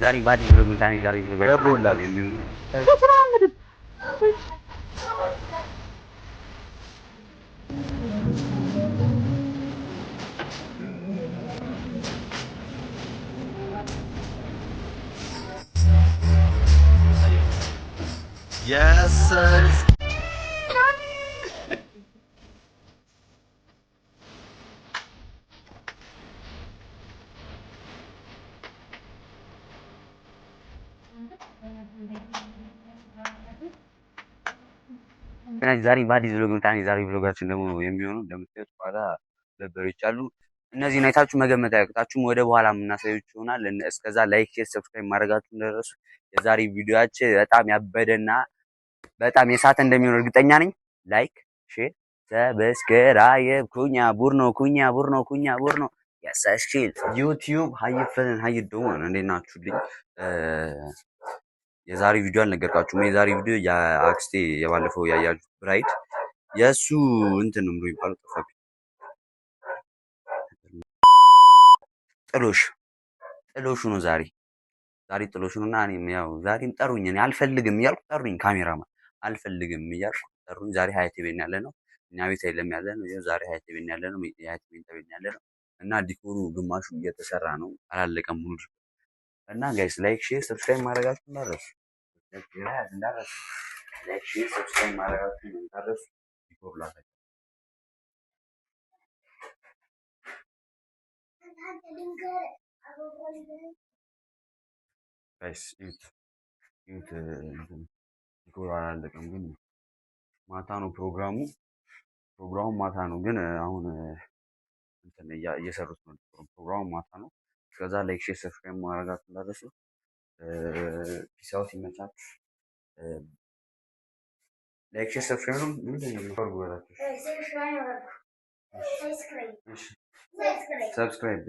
ዛሬ ባዲ ብሎ ጉንታን ዛሬ ገቦላ Yes, sir. ዛሬ በአዲስ ብሎግ መጣን። የዛሬ ብሎጋችን ደግሞ የሚሆነው እንደምታዩት ኋላ በበሬዎች አሉ። እነዚህን አይታችሁ መገመት አያቅታችሁም። ወደ በኋላ የምናሳያችሁ ይሆናል። እስከዛ ላይክ፣ ሼር፣ ሰብስክራይብ ማድረጋችሁ እንደደረሱ። የዛሬ ቪዲዮአችን በጣም ያበደና በጣም የሳተ እንደሚሆን እርግጠኛ ነኝ። ላይክ፣ ሼር፣ ሰብስክራይብ ኩኛ ቡርኖ ኩኛ ቡርኖ ኩኛ ቡርኖ ያሳሽል ዩቲዩብ ሀይፈን ሀይዶ እንዴት ናችሁልኝ? የዛሬ ቪዲዮ አልነገርኳችሁም። የዛሬ ቪዲዮ የአክስቴ የባለፈው ያያችሁት ብራይድ የእሱ እንትን ነው የሚባለው ጠፋብኝ። ጥሎሹ ነው ዛሬ ጥሎሹ ነውና እኔም ያው ዛሬም ጠሩኝ። እኔ አልፈልግም እያልኩ ጠሩኝ። ካሜራማን አልፈልግም እያልኩ ጠሩኝ። ዛሬ ሀያቴ ቤት ያለ ነው። እኛ ቤት አይደለም ያለ ነው። ዛሬ ሀያቴ ቤት ያለ ነው። የሀያቴ ቤት ያለ ነው እና ዲኮሩ ግማሹ እየተሰራ ነው፣ አላለቀም ሙሉ እና ጋይስ ላይክ፣ ሼር፣ ሰብስክራይብ ማድረጋችሁ እንዳትረሱ። ላይክ፣ ሼር፣ ሰብስክራይብ ማድረጋችሁ እንዳትረሱ። ዲኮሩ ላሳያችሁ ጋይስ እዩት። ዲኮሩ አላለቀም ግን ማታ ነው ፕሮግራሙ ማታ ነው ግን አሁን እንትን እየሰሩት ነው። ፕሮግራሙ ማታ ነው። እስከዛ ላይክ፣ ሼር፣ ሰብስክራይብ ማድረጋችሁ እንዳትረሱ። ፒስ አውት ይመቻችሁ። ላይክ፣ ሼር፣ ሰብስክራይብ ምንድን ነው የምታደርጉት? ሰብስክራይብ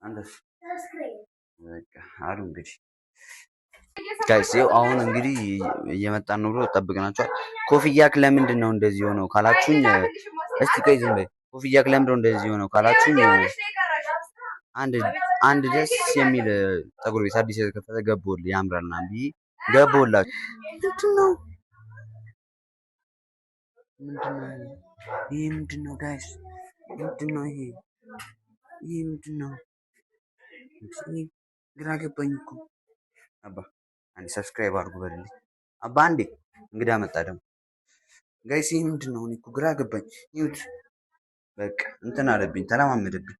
አንተስ በቃ አሉ እንግዲህ ጋይስ ይኸው አሁን እንግዲህ እየመጣን ነው ብሎ ጠብቀናቸዋል። ኮፍያክ ለምንድን ነው እንደዚህ ሆነው ካላችሁኝ፣ እስቲ ቆይ ዝም በይ። ኮፍያክ ለምንድን ነው እንደዚህ ሆነው ካላችሁኝ፣ አንድ ደስ የሚል ፀጉር ቤት አዲስ የተከፈተ ገቦል ያምራልና ብዬ ገቦላችሁ። ይሄ ምንድን ነው ጋይስ? ምንድን ነው ይሄ? ምንድን ነው? ግራ ገባኝ እኮ አባ። አንዴ ሰብስክራይብ አድርጉ በልልኝ አባ። አንዴ እንግዳ መጣ ደግሞ ጋይስ። ይሄ ምንድን ነው? እኔ እኮ ግራ ገባኝ። ይሁት በቃ እንትን አለብኝ፣ ተለማመደብኝ።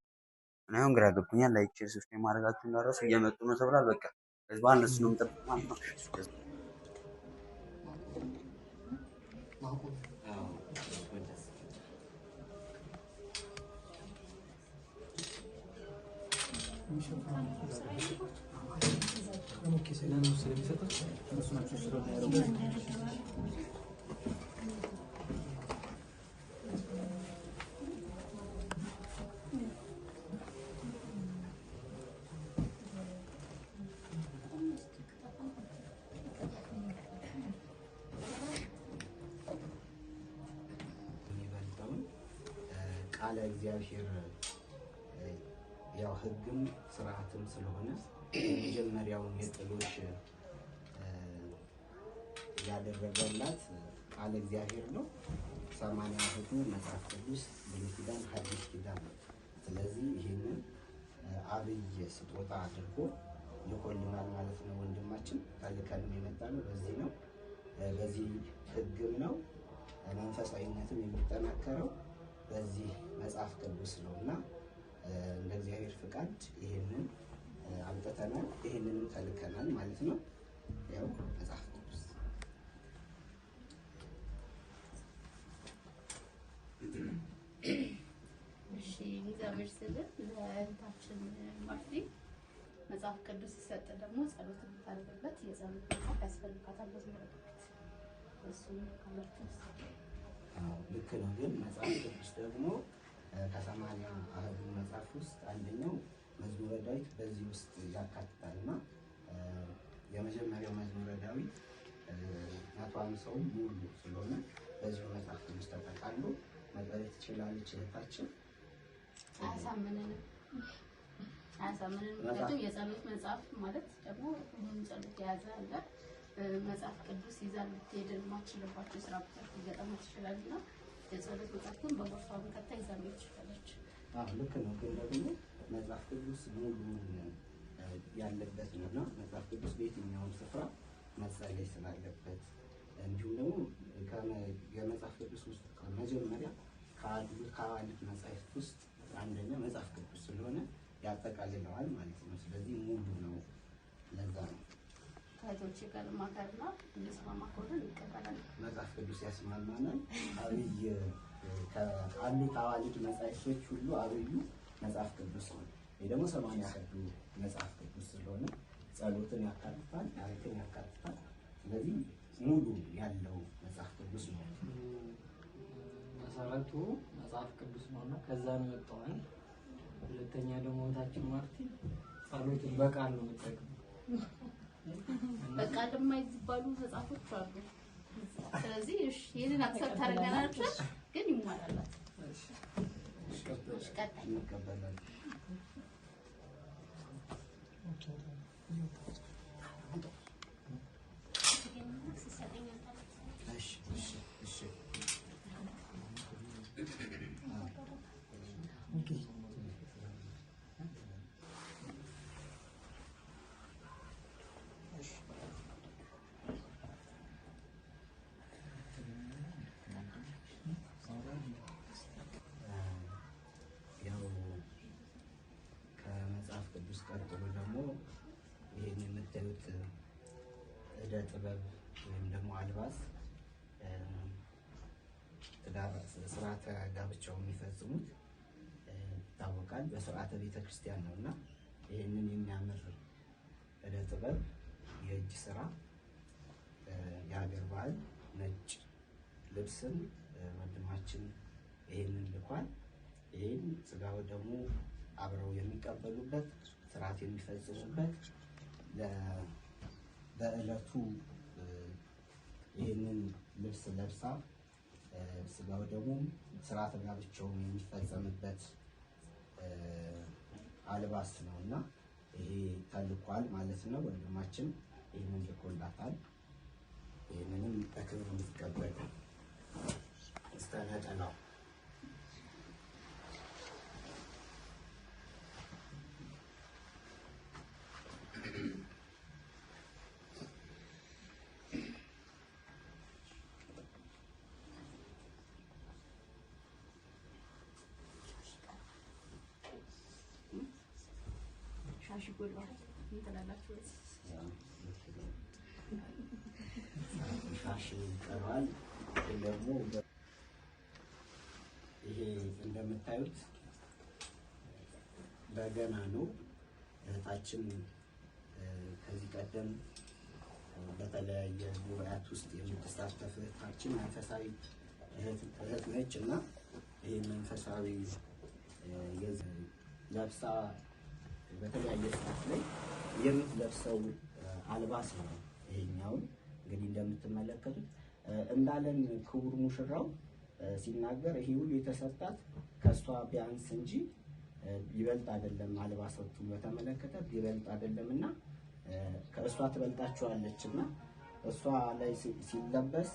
እኔ አሁን ግራ ገብቶኛል። ላይክ፣ ሼር፣ ሰብስክራይብ ማድረጋችሁ እንዳትረሱ። እየመጡ ነው ተብሏል። በቃ ህዝብ እነሱ ነው የምጠብቀው ማለት ነው። ቃለ እግዚአብሔር ያው ህግም ስርዓትም ስለሆነ የመጀመሪያውን የጥሎሽ ያደረገላት ቃለ እግዚአብሔር ነው። 80 ህጉ መጽሐፍ ቅዱስ፣ ብሉይ ኪዳን፣ ሐዲስ ኪዳን ነው። ስለዚህ ይህንን አብይ ስጦታ አድርጎ ልኮልናል ማለት ነው። ወንድማችን ታልከንም የመጣ ነው። በዚህ ነው በዚህ ህግም ነው መንፈሳዊነትም የሚጠናከረው በዚህ መጽሐፍ ቅዱስ ነው እና እንደ እግዚአብሔር ፍቃድ ይሄንን አምጥተናል። ይሄንንም ተልከናል ማለት ነው። ያው መጽሐፍ ቅዱስ እሺ፣ እግዚአብሔር ስለ ለእህታችን ማርቴ መጽሐፍ ቅዱስ ሲሰጥ ደግሞ ጸሎት የምታደርግበት የጸሎት መጽሐፍ ያስፈልጋታል። በዝመረበት እሱም ካላችሁ ልክ ነው። ግን መጽሐፍ ቅዱስ ደግሞ ከ80 አሐዱ መጽሐፍ ውስጥ አንደኛው መዝሙረ ዳዊት በዚህ ውስጥ ያካትታል እና የመጀመሪያው መዝሙረ ዳዊት 150 ሙሉ ስለሆነ በዚሁ መጽሐፍ ቅዱስ ተጠቃሎ መቅረብ ትችላለች እህታችን። አያሳምነንም አያሳምንም። ምክንያቱም የጸሎት መጽሐፍ ማለት ደግሞ ሁሉም ጸሎት የያዘ አለ። መጽሐፍ ቅዱስ ይዛ ልትሄድ የማትችልባቸው የስራ ቦታዎች ሊገጥማት ትችላልና የጸሎት መጽሐፍትን በቦርሷ ከታ ይዛ መሄድ ትችላለች። ልክ ነው። ግን ደግሞ መጽሐፍ ቅዱስ ሙሉውን ያለበት ነውና መጽሐፍ ቅዱስ በየትኛውም ስፍራ መጸለይ ስላለበት እንዲሁም ደግሞ የመጽሐፍ ቅዱስ ውስጥ መጀመሪያ ካሉት መጽሐፍት ውስጥ አንደኛ መጽሐፍ ቅዱስ ስለሆነ ያጠቃልለዋል ማለት ነው። ስለዚህ ሙሉ ነው። ለዛ ነው ከቶች ጋር ማከርና እንስማማ ከሆነ እንቀበላለን። መጽሐፍ ቅዱስ ያስማማናል። አብይ ካሉት አዋልድ መጽሐፍቶች ሁሉ አብዩ መጽሐፍ ቅዱስ ነው። ይሄ ደግሞ 80 ያህሉ መጽሐፍ ቅዱስ ስለሆነ ጸሎትን ያካትታል፣ ታሪክን ያካትታል። ስለዚህ ሙሉ ያለው መጽሐፍ ቅዱስ ነው። መሰረቱ መጽሐፍ ቅዱስ ነውና ከዛ ነው የወጣው። ሁለተኛ ደግሞ ታችን ማርቲ ጸሎትን በቃል ነው የምትጠቅመው። በቃል የማይባሉ መጽሐፎች አሉ። ስለዚህ እሺ ይሄንን አክሰፕት ታደርጋላችሁ፣ ግን ይሟላላት። እሺ ቀጣይ እንቀበላለን። ከመጽሐፍ ቅዱስ ቀጥሎ ደግሞ ይህን የምታዩት ዕደ ጥበብ ወይም ደግሞ አልባስ ስርዓተ ጋብቻው የሚፈጽሙት ይታወቃል፣ በስርዓተ ቤተክርስቲያን ነው እና ይህንን የሚያምር ዕደ ጥበብ የእጅ ስራ የሀገር ባህል ነጭ ልብስን ወንድማችን ይህንን ልኳል። ይህን ስጋው ደግሞ አብረው የሚቀበሉበት ስርዓት የሚፈጽሙበት በዕለቱ ይህንን ልብስ ለብሳ ስጋው ደግሞ ስርዓተ ጋብቻው የሚፈጸምበት አልባስ ነው እና ይሄ ተልኳል ማለት ነው። ወንድማችን ይህንን ልኮላታል። ይህንንም በክብር እንድትቀበል እስከ ነጠላው ሻሽ ጎልባል እንተላላችሁ ሻሽ ይቀርባል። ደግሞ ይሄ እንደምታዩት በገና ነው። እህታችን ከዚህ ቀደም በተለያየ ጉባኤያት ውስጥ የምትሳተፍ እህታችን መንፈሳዊ እህት ነች እና ይህ መንፈሳዊ ለብሳ በተለያየ ሰዓት ላይ የምትለብሰው አልባስ ነው። ይሄኛውን እንግዲህ እንደምትመለከቱት እንዳለን ክቡር ሙሽራው ሲናገር ይሄ ሁሉ የተሰጣት ከእሷ ቢያንስ እንጂ ይበልጥ አይደለም። አልባሳቱን በተመለከተ ይበልጥ አይደለም እና ከእሷ ትበልጣቸዋለች እና እሷ ላይ ሲለበስ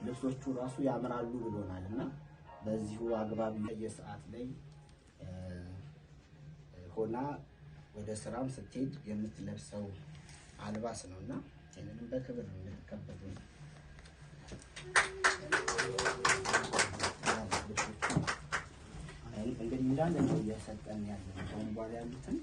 ልብሶቹ ራሱ ያምራሉ ብሎናል እና በዚሁ አግባብ የሰዓት ላይ ሆና ወደ ስራም ስትሄድ የምትለብሰው አልባስ ነው እና ይህንንም በክብር ነው የምትቀበሉ ነው። እንግዲህ እንዳለ ነው እየሰጠን ያለ ነው። በኋላ ያሉትን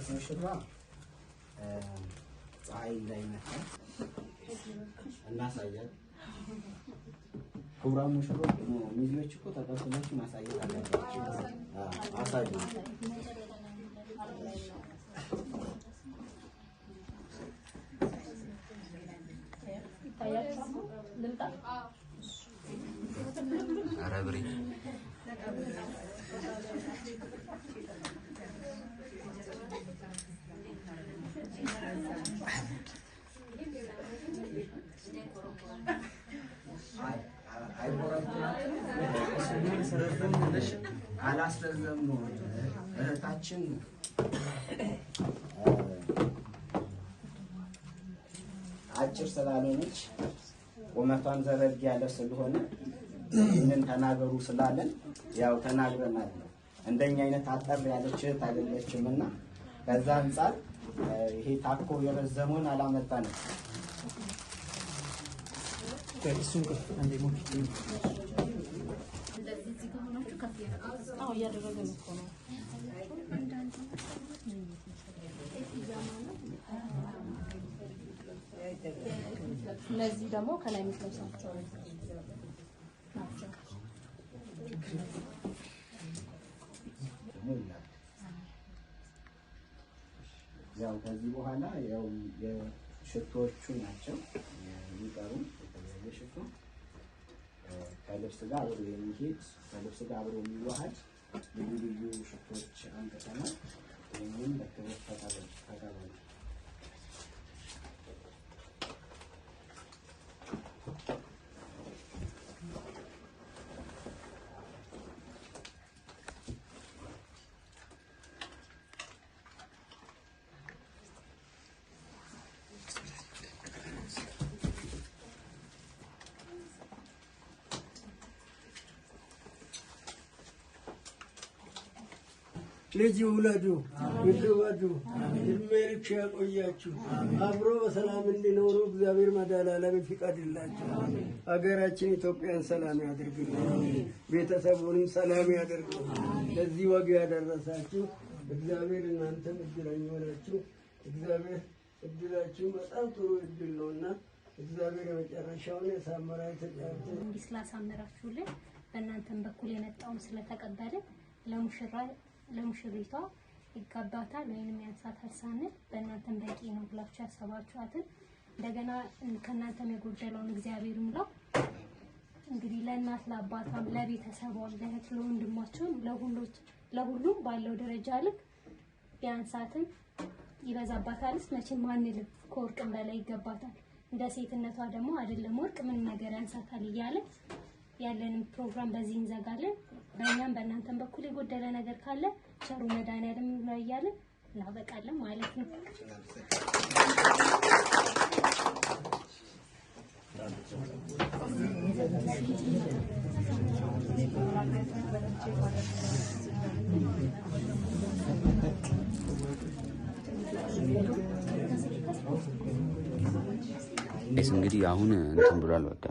አዲስ ሙሽራ ፀሐይ እንዳይመታ እናሳያለን። ክቡራን ሙሽሮች ሚዜዎች እኮ ተቀብላችሁ ማሳየት አለባችሁ። አሳዩ። ኧረ ብሬ አላስረዘም ነው እህታችን አጭር ስላለች ቁመቷን ዘረግ ያለ ስለሆነ ይህንን ተናገሩ ስላለን ያው ተናግረናል። እንደኛ አይነት አጠር ያለች እህት አይደለችም እና ከዛ አንፃር ይሄ ታኮ የረዘመውን አላመጣንም። እሱን አንዴ ሞክቲ እያደረገን እኮ ነው። እነዚህ ደግሞ ከላይ የምትለብሳቸው ናቸው። ያው ከዚህ በኋላ ያው የሽቶቹ ናቸው የሚቀሩ የተለያየ ሽቶ ከልብስ ጋር አብሮ የሚሄድ ከልብስ ጋር አብሮ የሚዋሃድ ልዩ ልዩ ሽቶች አንጥተናል። ይህንን በክብር ተቀበሉ። ልጅ ውለዱ ይልወዱ እድሜ ልክ ያቆያችሁ አብሮ በሰላም እንዲኖሩ እግዚአብሔር መድኃኔዓለም ይፍቀድላችሁ። ሀገራችን ኢትዮጵያን ሰላም ያድርግልን፣ ቤተሰቡንም ሰላም ያድርግልን። ለዚህ ወግ ያደረሳችሁ እግዚአብሔር እናንተም እድለኛ ሆናችሁ እግዚአብሔር እድላችሁ በጣም ጥሩ እድል ነውና እግዚአብሔር የመጨረሻውን ያሳምራ ተጫውተ እንዲህ ስላሳመራችሁልን በእናንተም በኩል የመጣውን ስለተቀበልን ለሙሽሪቷ ይጋባታል ወይንም ያንሳታል ሳንል በእናንተም በቂ ነው ብላችሁ ያሰባችኋትን እንደገና ከእናንተም የጎደለውን እግዚአብሔር ይሙላው። እንግዲህ ለእናት ለአባቷም ለቤተሰቧም ለእህት ለወንድሞቿም ለሁሉም ባለው ደረጃ ልክ ቢያንሳትም ይበዛባታልስ መቼም አንልም። ከወርቅም በላይ ይገባታል። እንደ ሴትነቷ ደግሞ አይደለም ወርቅ ምን ነገር ያንሳታል እያለ ያለንን ፕሮግራም በዚህ እንዘጋለን። በእኛም በእናንተም በኩል የጎደለ ነገር ካለ ቸሩ መድኃኔዓለም ነው እያለን እናበቃለን ማለት ነው። እንግዲህ አሁን እንትን ብሏል በቃ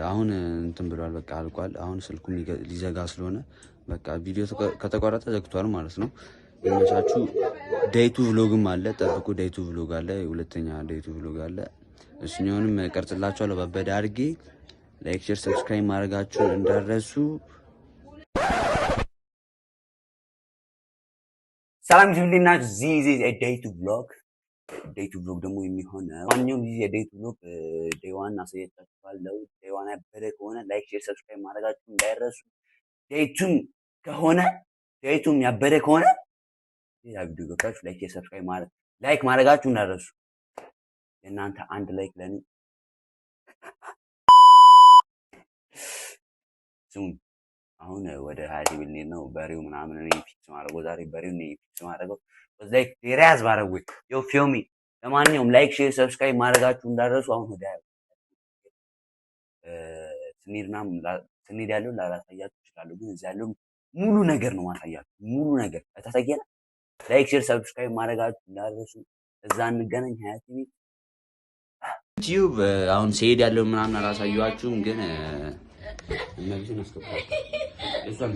አሁን እንትን ብሏል በቃ አልቋል። አሁን ስልኩም ሊዘጋ ስለሆነ በቃ ቪዲዮ ከተቋረጠ ዘግቷል ማለት ነው። የመቻቹ ዴይቱ vlogም አለ፣ ጠብቁ። ዴይቱ vlog አለ፣ ሁለተኛ ዴይቱ vlog አለ። እሱኛውንም ቀርጽላችኋለሁ በበዳ አድርጌ። ላይክ፣ ሼር፣ ሰብስክራይብ ማድረጋችሁን እንዳትረሱ። ሰላም ጅምሊና ዚዚ ዴይቱ vlog ደግሞ የሚሆነው ማንኛውም ጊዜ ዴይቱ vlog ዴይ ዋን አሳያችኋለሁ። ዴይ ዋን ያበደ ከሆነ ላይክ ሼር ሰብስክራይብ ማድረጋችሁን እንዳይረሱ። ዴይቱም ያበደ ከሆነ ሌላ ቪዲዮ ገብታችሁ ላይክ ሼር ሰብስክራይብ ማድረጋችሁን እንዳይረሱ። የእናንተ አንድ ላይክ ለኔ ስሙኝ። አሁን ወደ ሀያቴ ብንሄድ ነው በሬው ምናምን እኔ ፊክስ ማድረገው ዛሬ በሬው እኔ ፊክስ ማድረገው ላይክ ሪያዝ ባረጉ ዮ ፊልሚ። ለማንኛውም ላይክ ሼር ሰብስክራይብ ማድረጋችሁ እንዳትረሱ። አሁን ወደ ስንሄድ ያለው ላላሳያችሁ እችላለሁ፣ ግን እዚህ ያለው ሙሉ ነገር ነው ማሳያችሁ። ሙሉ ነገር ተታየለ። ላይክ ሼር ሰብስክራይብ ማድረጋችሁ እንዳትረሱ። እዛ እንገናኝ ሀያቴ ዩቲዩብ። አሁን ሲሄድ ያለው ምናምን አላሳያችሁም፣ ግን እነዚህ ነው ስቶፕ እሷን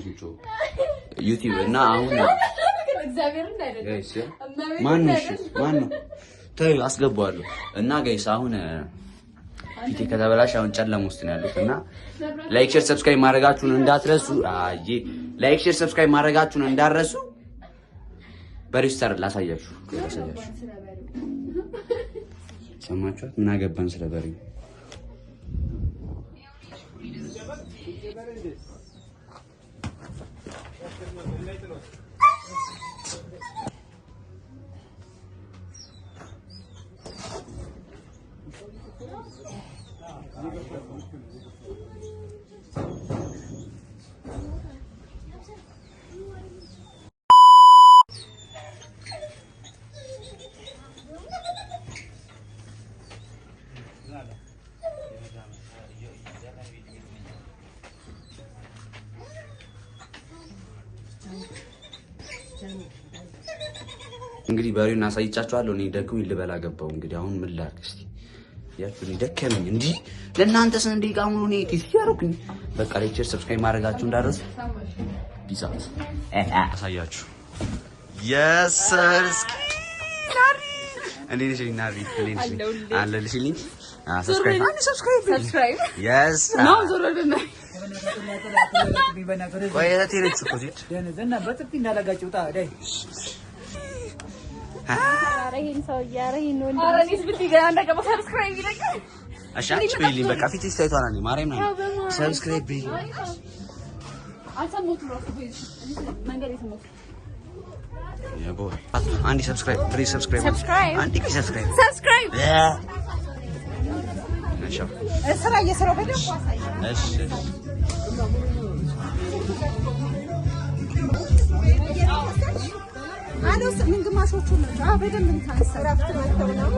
ዩቲዩብ እና አሁን እግዚአብሔር እንዳይደለም ማን ነው ተይው አስገባዋለሁ እና ጋይስ አሁን ፊቴ ከተበላሽ አሁን ጨለማ ውስጥ ነው ያሉት እና ላይክ ሼር ሰብስክራይብ ማድረጋችሁን እንዳትረሱ ላይክ ሼር ሰብስክራይብ ማድረጋችሁን እንዳትረሱ በሪስታር ላሳያችሁ ሰማችኋት ምን አገባን ስለ በሬ እንግዲህ በሬውን አሳይቻችኋለሁ እኔ ደግሞ ልበላ ገባው እንግዲህ አሁን ምን ላድርግ እስቲ ያችሁኝ ደከመኝ እንዴ ለእናንተ ስንት ደቂቃ ሙሉ እኔ ቴስት ያደረኩኝ በቃ ላይክ ሼር ሰብስክራይብ ማድረጋችሁ እንዳትረሱ ፒስ አውት አሳያችሁ Yes, sir. እንዴት ነሽ ናሪ እንዴት ነሽ አለልሽልኝ ሰብስክራይብ yes ነው ዞሮልና ቆይ ለቴሌክስ እኮ ሲት ደህና በጥፊ እንዳላጋጭው ጣ ዳይ አረይን ሰው ያረይን ነው አረኒስ ብትገና እንደገባ ሰብስክራይብ ይለኝ አሻች በይልኝ በቃ ፊትሽ ታይቷል አንዴ ማርያም ነው ሰብስክራይብ በይልኝ አልሰሞት ነው መንገድ የተሞት ያቦ አንዲ ሰብስክራይብ ፕሊዝ ሰብስክራይብ አንዲ ሰብስክራይብ እሺ እስራ እየሰራው በደንብ አሳይ እሺ አሉስ ምን ግማሾቹ ነው በደንብ እንታሰራፍት መጥተው ነው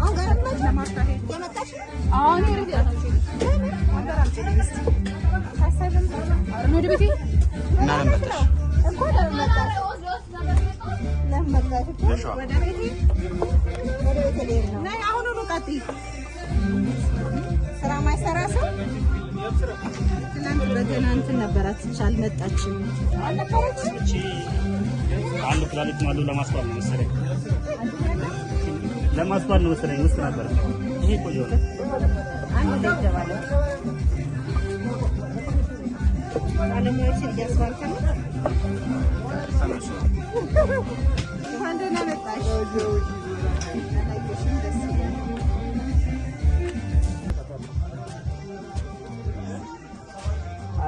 አሁን ጋር ለማርታ የመጣሽ አሁን ይረዳ ነው አረኖ ደብቴ እና ለምጣሽ እኮ ለመጣሽ ወደ ቤቴ ነይ አሁን ነው ቀጥይ ስራ ማይሰራ ሰው ትናንት በገና እንትን ነበራት አልመጣችም አልነበረችም አንድ ፕላኔት ማለት ለማስፋል ነው መሰለኝ ለማስፋል ነው መሰለኝ ውስጥ ነበር ይሄ ቆጆ ነው አንድ ላይ ተባለ ባለሙያዎች እያስባልከ ነው አንድ ነው መጣሽ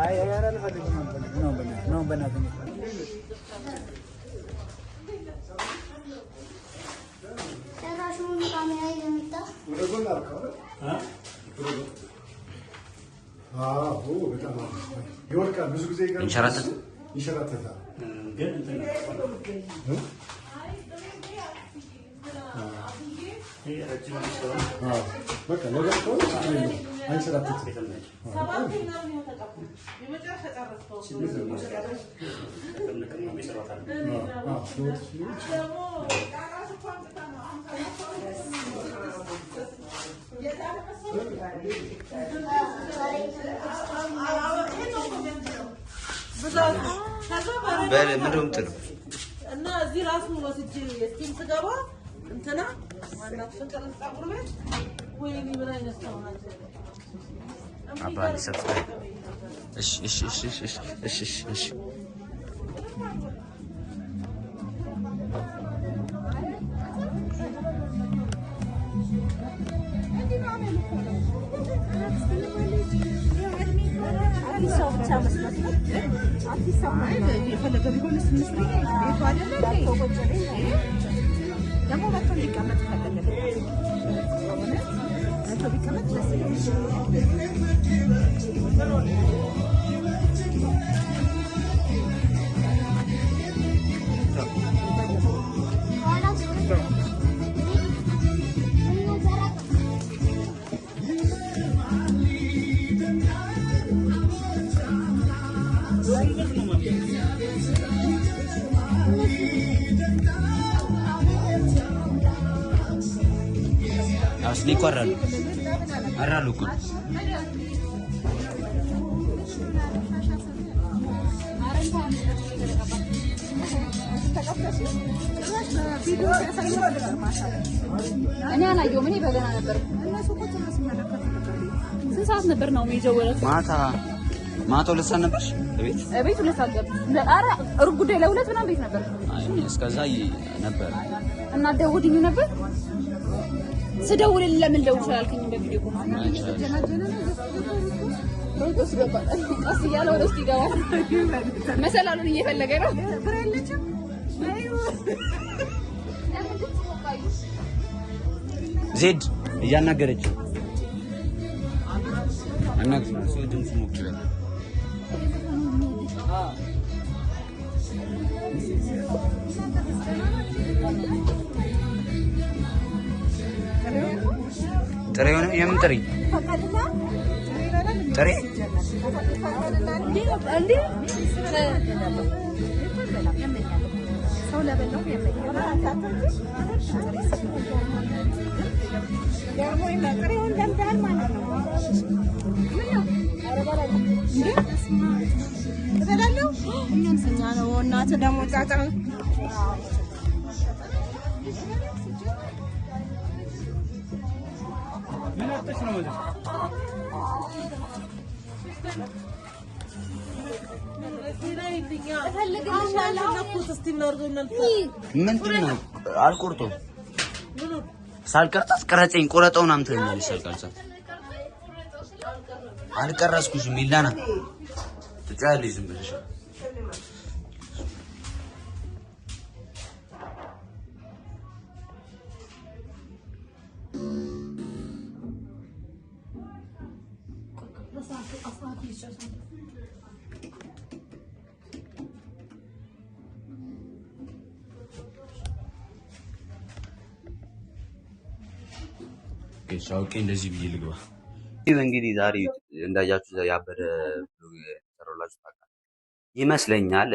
አይ ያራን ፈልግ ነው በእናትህ ራሱን ካሜራ ይመጣ ወደ ጎን አልከው አዎ በጣም ይወርቃል ብዙ ጊዜ ይንሸራተታል ግን እንትን በቃ ለገርተው አይንሸራተትም ምንድነው ጥሩ እና እዚህ ራሱ ወስጄ የስቲም ስገባ እንትና ማናት ፍንቀል ጻቁር ቤት ወይኔ ምን አይነት ነው ማለት አባሪ ሰብስክራይብ እሺ የፈለገ ቢሆንስ ምስል ቤቱ አይደለ ደግሞ መጥቶ ሊቀመጥ ፈለገ መጥቶ ቢቀመጥ ደስ asli ko aralu ko እኔ አላየሁም። እኔ በገና ነበር። ስንት ሰዓት ነበር ነው የሚጀወለው? ማታ 2 ሰዓት ነበርሽ ቤት? ቤት 2 ሰዓት ገብ። ኧረ ሩብ ጉዳይ ለ2 ምናምን ቤት ነበር። አይ እስከዛ ነበር። እና ደውልኝ ነበር። ስደውልልህ ለምን ደውል ስላልከኝ በቪዲዮ ኮል ሮጦስ ገባ። ቀስ እያለ ወደ ውስጥ ይገባል። መሰላሉን እየፈለገ ነው። ብር የለችም። ዜድ እያናገረች ሰው ድምፁ ሞቅ ይላል። ጥሬ ሆነ የምን ጥሬ ጥሬ እናትህ ደግሞ ጫጫ ምንድን ነው? አልቆርጦም። ሳልቀርጥ አስቀረጸኝ። ቆረጠው ምናምን ትለኛለች። ሳልቀርጻት አልቀረጽኩሽም። ይላና ትጫያለሽ ዝም ብለሽ ሻውቄ እንደዚህ ብዬ ልግባ። እንግዲህ ዛሬ እንዳያችሁ ያበደ ብሎግ ሰራላችሁ ታውቃለህ ይመስለኛል።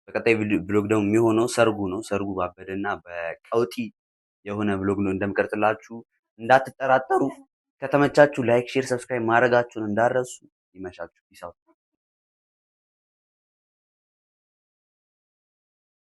በቀጣይ ብሎግ ደግሞ የሚሆነው ሰርጉ ነው። ሰርጉ ባበደና በቀውጢ የሆነ ብሎግ ነው እንደምቀርጽላችሁ እንዳትጠራጠሩ። ከተመቻችሁ ላይክ፣ ሼር፣ ሰብስክራይብ ማድረጋችሁን እንዳረሱ። ይመሻችሁ። ፒስ አውት